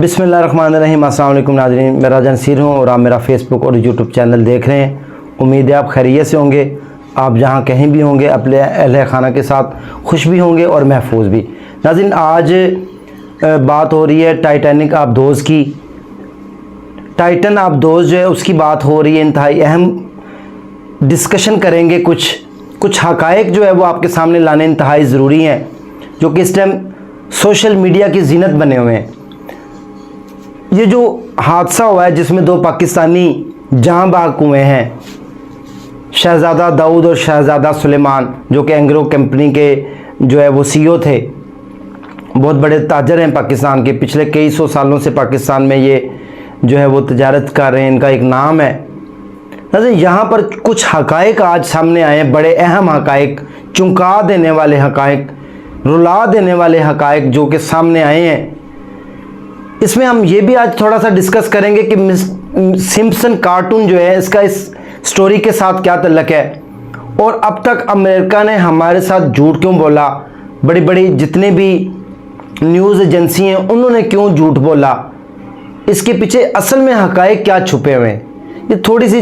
बिस्मिल्लाहिर्रहमानिर्रहीम। अस्सलाम वालेकुम नाज़रीन, मैं राजा नसीर हूँ और आप मेरा फेसबुक और यूट्यूब चैनल देख रहे हैं। उम्मीद है आप खैरियत से होंगे। आप जहाँ कहीं भी होंगे अपने अहले खाना के साथ खुश भी होंगे और महफूज भी। नाज़रीन, आज बात हो रही है टाइटैनिक आबदोज़ की। टाइटन आबदोज़ जो है उसकी बात हो रही है, इंतहाई अहम डिस्कशन करेंगे। कुछ हक़ाइक़ जो है वो आपके सामने लाने इंतहाई ज़रूरी हैं, जो कि इस टाइम सोशल मीडिया की ज़ीनत बने हुए हैं। ये जो हादसा हुआ है जिसमें दो पाकिस्तानी जाँ बाग हुए हैं, शहज़ादा दाऊद और शहज़ादा सुलेमान, जो कि एंग्रो कंपनी के जो है वो सीईओ थे, बहुत बड़े ताजर हैं पाकिस्तान के। पिछले कई सौ सालों से पाकिस्तान में ये जो है वो तजारत कर रहे हैं, इनका एक नाम है। यहाँ पर कुछ हक़ाइक़ आज सामने आए हैं, बड़े अहम हक़ाइक़, चौंका देने वाले हक़ाइक़, रुला देने वाले हक़ाइक़ जो कि सामने आए हैं। इसमें हम ये भी आज थोड़ा सा डिस्कस करेंगे कि सिम्पसन कार्टून जो है इसका इस स्टोरी के साथ क्या तल्लक है, और अब तक अमेरिका ने हमारे साथ झूठ क्यों बोला। बड़ी बड़ी जितने भी न्यूज़ एजेंसी हैं उन्होंने क्यों झूठ बोला, इसके पीछे असल में हक़ाइक़ क्या छुपे हुए हैं। ये थोड़ी सी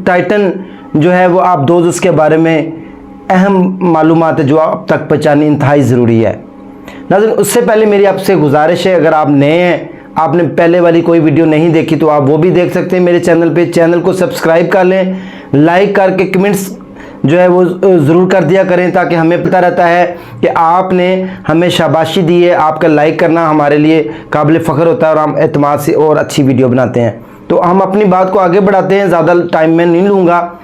टाइटन जो है वो आबदोज़ उसके बारे में अहम मालूमात है जो अब तक पहचानी इंतहाई ज़रूरी है। नाज़रीन, उससे पहले मेरी आपसे गुजारिश है, अगर आप नए हैं, आपने पहले वाली कोई वीडियो नहीं देखी तो आप वो भी देख सकते हैं मेरे चैनल पे। चैनल को सब्सक्राइब कर लें, लाइक करके कमेंट्स जो है वो ज़रूर कर दिया करें, ताकि हमें पता रहता है कि आपने हमें शाबाशी दी है। आपका लाइक करना हमारे लिए काबिल फ़ख्र होता है और हम एतमाद से और अच्छी वीडियो बनाते हैं। तो हम अपनी बात को आगे बढ़ाते हैं, ज़्यादा टाइम मैं नहीं लूँगा।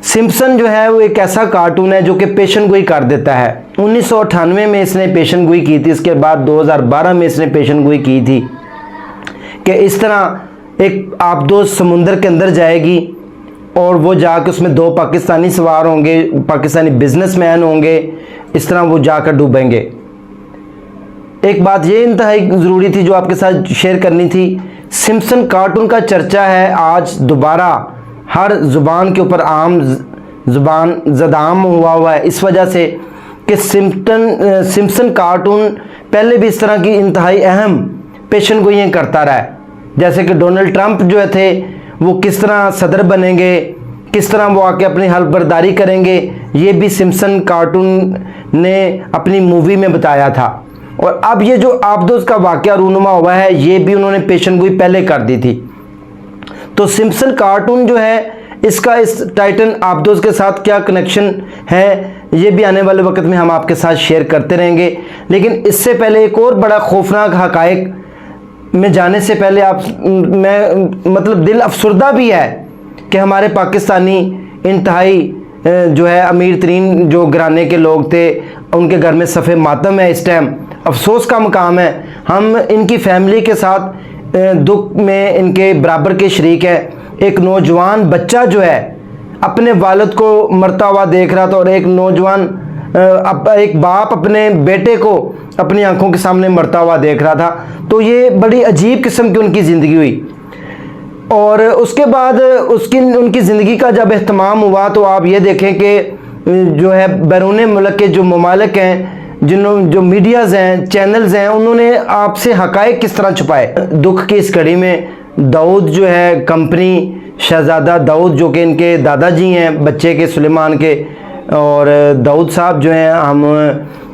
सिम्पसन जो है वो एक ऐसा कार्टून है जो कि पेशन गोई कर देता है। 1998 में इसने पेशन गोई की थी, इसके बाद 2012 में इसने पेशन गोई की थी कि इस तरह एक आबदोज़ समुंदर के अंदर जाएगी और वो जाकर उसमें दो पाकिस्तानी सवार होंगे, पाकिस्तानी बिजनेसमैन होंगे, इस तरह वो जाकर डूबेंगे। एक बात ये इंतहाई ज़रूरी थी जो आपके साथ शेयर करनी थी। सिम्पसन कार्टून का चर्चा है आज दोबारा हर ज़ुबान के ऊपर आम ज़ुबान ज़दाम हुआ है, इस वजह से कि सिम्पसन कार्टून पहले भी इस तरह की इंतहाई अहम पेशन गोइयाँ करता रहा है। जैसे कि डोनाल्ड ट्रंप जो थे वो किस तरह सदर बनेंगे, किस तरह वो आके अपनी हल्फबर्दारी करेंगे, ये भी सिम्पसन कार्टून ने अपनी मूवी में बताया था। और अब ये जो आबदोज़ का वाक़या रूनुमा हुआ है, ये भी उन्होंने पेशन गोई पहले कर दी थी। तो सिम्पसन कार्टून जो है इसका इस टाइटन आबदोज़ के साथ क्या कनेक्शन है, ये भी आने वाले वक्त में हम आपके साथ शेयर करते रहेंगे। लेकिन इससे पहले एक और बड़ा खौफनाक हक़ाइक़ में जाने से पहले मैं मतलब दिल अफसरदा भी है कि हमारे पाकिस्तानी इंतहाई जो है अमीर तरीन जो घराने के लोग थे, उनके घर में सफ़े मातम है। इस टाइम अफसोस का मकाम है। हम इनकी फैमिली के साथ दुख में इनके बराबर के शरीक है। एक नौजवान बच्चा जो है अपने वालिद को मरता हुआ देख रहा था, और एक बाप अपने बेटे को अपनी आंखों के सामने मरता हुआ देख रहा था। तो ये बड़ी अजीब किस्म की उनकी ज़िंदगी हुई। और उसके बाद उनकी ज़िंदगी का जब एहतमाम हुआ तो आप ये देखें कि जो है बैरून मुल्क के जो ममालिक हैं, जो मीडियाज़ हैं, चैनल्स हैं, उन्होंने आपसे हक़ाइक़ किस तरह छुपाए। दुख की इस घड़ी में दाऊद जो है कंपनी, शहज़ादा दाऊद जो कि इनके दादाजी हैं बच्चे के सुलेमान के, और दाऊद साहब जो हैं, हम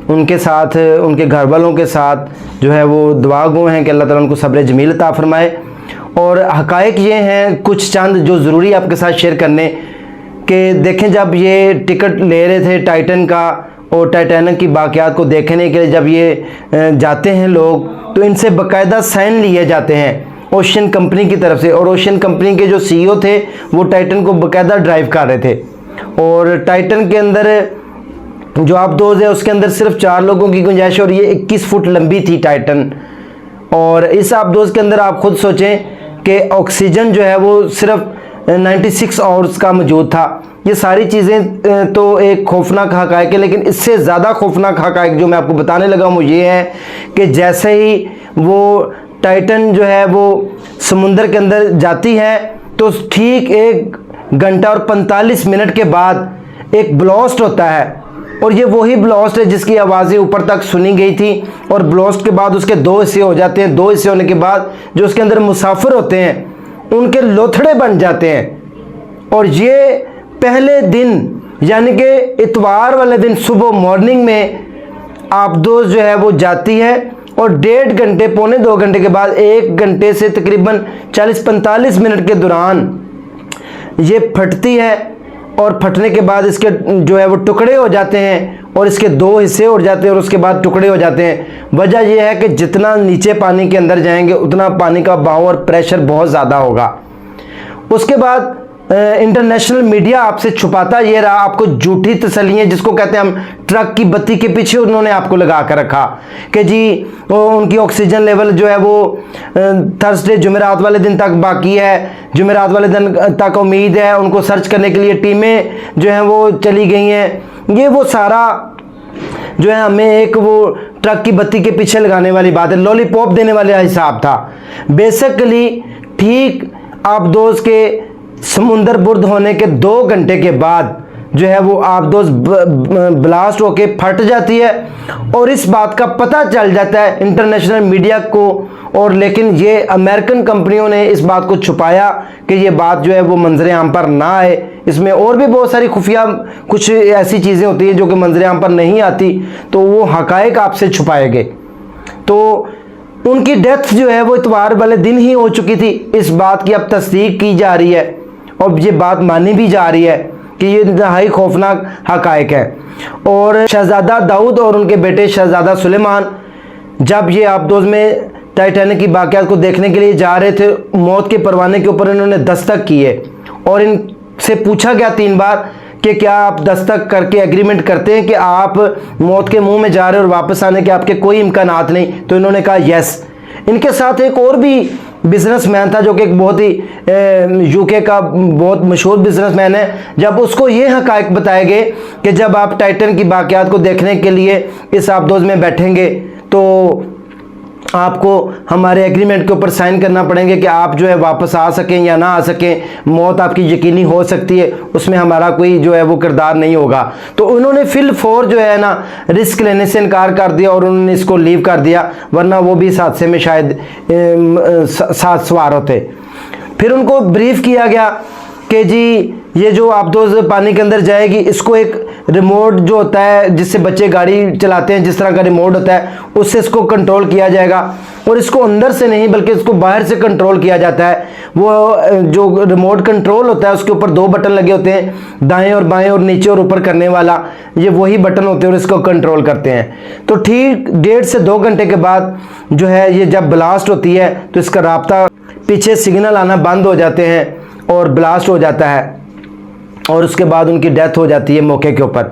उनके साथ उनके घर वालों के साथ जो है वो दुआ गो हैं कि अल्लाह ताला उनको सब्र जमील अता फरमाए। और हक़ाइक़ ये हैं कुछ चंद जो ज़रूरी आपके साथ शेयर करने के। देखें, जब ये टिकट ले रहे थे टाइटन का और टाइटैनिक की बाक़ियात को देखने के लिए जब ये जाते हैं लोग, तो इनसे बाकायदा साइन लिए जाते हैं ओशियन कंपनी की तरफ से। और ओशियन कंपनी के जो सीईओ थे वो टाइटन को बाकायदा ड्राइव कर रहे थे। और टाइटन के अंदर जो आबदोज़ है उसके अंदर सिर्फ 4 लोगों की गुंजाइश है, और ये 21 फुट लंबी थी टाइटन। और इस आबदोज़ के अंदर आप खुद सोचें कि ऑक्सीजन जो है वो सिर्फ 96 आवर्स का मौजूद था। ये सारी चीज़ें तो एक खौफनाक हक़ाइक़ है, लेकिन इससे ज़्यादा खौफनाक हक़ाइक़ जो मैं आपको बताने लगा हूँ वो ये है कि जैसे ही वो टाइटन जो है वो समुंदर के अंदर जाती है तो ठीक 1 घंटा और 45 मिनट के बाद एक ब्लास्ट होता है। और ये वही ब्लास्ट है जिसकी आवाज़ें ऊपर तक सुनी गई थी। और ब्लास्ट के बाद उसके 2 हिस्से हो जाते हैं। 2 हिस्से होने के बाद जो उसके अंदर मुसाफिर होते हैं उनके लोथड़े बन जाते हैं। और ये पहले दिन यानी कि इतवार वाले दिन सुबह मॉर्निंग में आबदोज़ जो है वो जाती है और 1.5 घंटे पौने 2 घंटे के बाद 1 घंटे से तकरीबन 40-45 मिनट के दौरान ये फटती है। और फटने के बाद इसके जो है वो टुकड़े हो जाते हैं और इसके 2 हिस्से हो जाते हैं और उसके बाद टुकड़े हो जाते हैं। वजह यह है कि जितना नीचे पानी के अंदर जाएंगे उतना पानी का बहाव और प्रेशर बहुत ज़्यादा होगा। उसके बाद इंटरनेशनल मीडिया आपसे छुपाता ये रहा, आपको झूठी तसल्लियाँ जिसको कहते हैं हम, ट्रक की बत्ती के पीछे उन्होंने आपको लगा कर रखा कि जी उनकी ऑक्सीजन लेवल जो है वो थर्सडे जुमेरात वाले दिन तक बाकी है, जुमेरात वाले दिन तक उम्मीद है, उनको सर्च करने के लिए टीमें जो हैं वो चली गई हैं। ये वो सारा जो है हमें एक वो ट्रक की बत्ती के पीछे लगाने वाली बात है, लॉलीपॉप देने वाला हिसाब था। बेसिकली ठीक आबदोज़ के समुंदर बुर्द होने के 2 घंटे के बाद जो है वो आबदोज़ ब्लास्ट होके फट जाती है और इस बात का पता चल जाता है इंटरनेशनल मीडिया को। और लेकिन ये अमेरिकन कंपनियों ने इस बात को छुपाया कि ये बात जो है वो मंजर आम पर ना आए। इसमें और भी बहुत सारी खुफिया कुछ ऐसी चीज़ें होती हैं जो कि मंजर आम पर नहीं आती, तो वो हकायक आपसे छुपाए गए। तो उनकी डेथ जो है वो इतवार वाले दिन ही हो चुकी थी। इस बात की अब तस्दीक की जा रही है और ये बात मानी भी जा रही है कि ये इंतहाई खौफनाक हकायक है। और शहजादा दाऊद और उनके बेटे शहजादा सुलेमान जब ये आबदोज़ में टाइटैनिक की वाक़यात को देखने के लिए जा रहे थे, मौत के परवाने के ऊपर इन्होंने दस्तक की है और इनसे पूछा गया 3 बार कि क्या आप दस्तक करके एग्रीमेंट करते हैं कि आप मौत के मुंह में जा रहे हो और वापस आने के आपके कोई इम्कानात नहीं, तो इन्होंने कहा यस। इनके साथ एक और भी बिजनेसमैन था जो कि एक बहुत ही यूके का बहुत मशहूर बिजनेसमैन है। जब उसको ये हकायक बताए गए कि जब आप टाइटन की वाक़यात को देखने के लिए इस आबदोज़ में बैठेंगे तो आपको हमारे एग्रीमेंट के ऊपर साइन करना पड़ेंगे कि आप जो है वापस आ सकें या ना आ सकें, मौत आपकी यकीनी हो सकती है, उसमें हमारा कोई जो है वो किरदार नहीं होगा। तो उन्होंने फिल फोर जो है ना रिस्क लेने से इनकार कर दिया और उन्होंने इसको लीव कर दिया, वरना वो भी इस हादसे में शायद साथ सवार होते। फिर उनको ब्रीफ किया गया कि जी ये जो आबदोज़ पानी के अंदर जाएगी, इसको एक रिमोट जो होता है जिससे बच्चे गाड़ी चलाते हैं, जिस तरह का रिमोट होता है उससे इसको कंट्रोल किया जाएगा। और इसको अंदर से नहीं बल्कि इसको बाहर से कंट्रोल किया जाता है। वो जो रिमोट कंट्रोल होता है उसके ऊपर 2 बटन लगे होते हैं, दाएं और बाएं और नीचे और ऊपर करने वाला, ये वही बटन होते हैं और इसको कंट्रोल करते हैं। तो ठीक 1.5 से 2 घंटे के बाद जो है ये जब ब्लास्ट होती है तो इसका राब्ता, पीछे सिग्नल आना बंद हो जाते हैं और ब्लास्ट हो जाता है और उसके बाद उनकी डेथ हो जाती है मौके के ऊपर।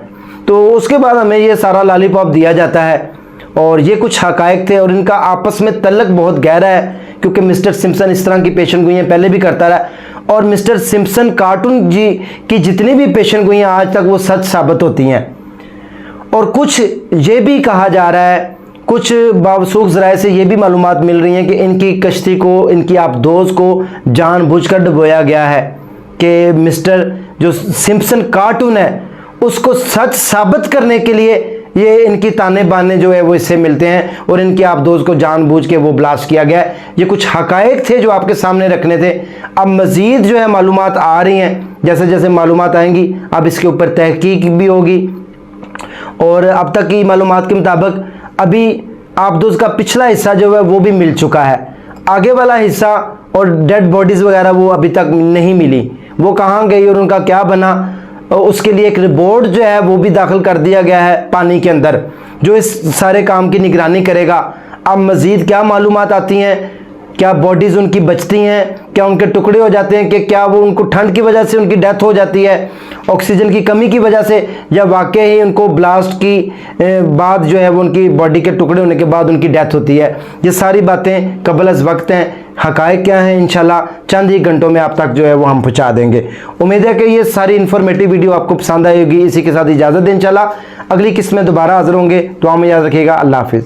तो उसके बाद हमें ये सारा लॉलीपॉप दिया जाता है और ये कुछ हकायक थे और इनका आपस में तल्लक बहुत गहरा है, क्योंकि मिस्टर सिम्पसन इस तरह की पेशन गोइयाँ पहले भी करता रहा और मिस्टर सिम्पसन कार्टून जी की जितनी भी पेशन गोइयाँ आज तक वो सच साबित होती हैं। और कुछ ये भी कहा जा रहा है, कुछ बावसूख ज़राए से ये भी मालूमात मिल रही हैं कि इनकी कश्ती को, इनकी आबदोज़ को जानबूझकर डुबोया गया है कि मिस्टर जो सिम्पसन कार्टून है उसको सच साबित करने के लिए ये इनकी ताने बाने जो है वो इससे मिलते हैं और इनकी आबदोज़ को जानबूझ के वो ब्लास्ट किया गया है। ये कुछ हकायक थे जो आपके सामने रखने थे। अब मज़ीद जो है मालूमात आ रही हैं, जैसे जैसे मालूमात आएंगी अब इसके ऊपर तहकीक भी होगी। और अब तक की मालूमात के मुताबिक अभी आबदोज़ का पिछला हिस्सा जो है वो भी मिल चुका है, आगे वाला हिस्सा और डेड बॉडीज़ वगैरह वो अभी तक नहीं मिली, वो कहाँ गई और उनका क्या बना, उसके लिए एक रिपोर्ट जो है वो भी दाखिल कर दिया गया है पानी के अंदर, जो इस सारे काम की निगरानी करेगा। अब मज़ीद क्या मालूमात आती हैं, क्या बॉडीज़ उनकी बचती हैं, क्या उनके टुकड़े हो जाते हैं, कि क्या वो उनको ठंड की वजह से उनकी डेथ हो जाती है, ऑक्सीजन की कमी की वजह से, या वाकई ही उनको ब्लास्ट की बाद जो है वो उनकी बॉडी के टुकड़े होने के बाद उनकी डेथ होती है। ये सारी बातें कबल अज़ वक्त हैं। हकायक क्या हैं इंशाल्लाह चंद ही घंटों में आप तक जो है वो हम पहुँचा देंगे। उम्मीद है कि ये सारी इन्फॉर्मेटिव वीडियो आपको पसंद आई होगी। इसी के साथ इजाज़त दें, इंशाल्लाह अगली किस्त में दोबारा हाज़िर होंगे। दुआ में याद रखिएगा। अल्लाह हाफिज़।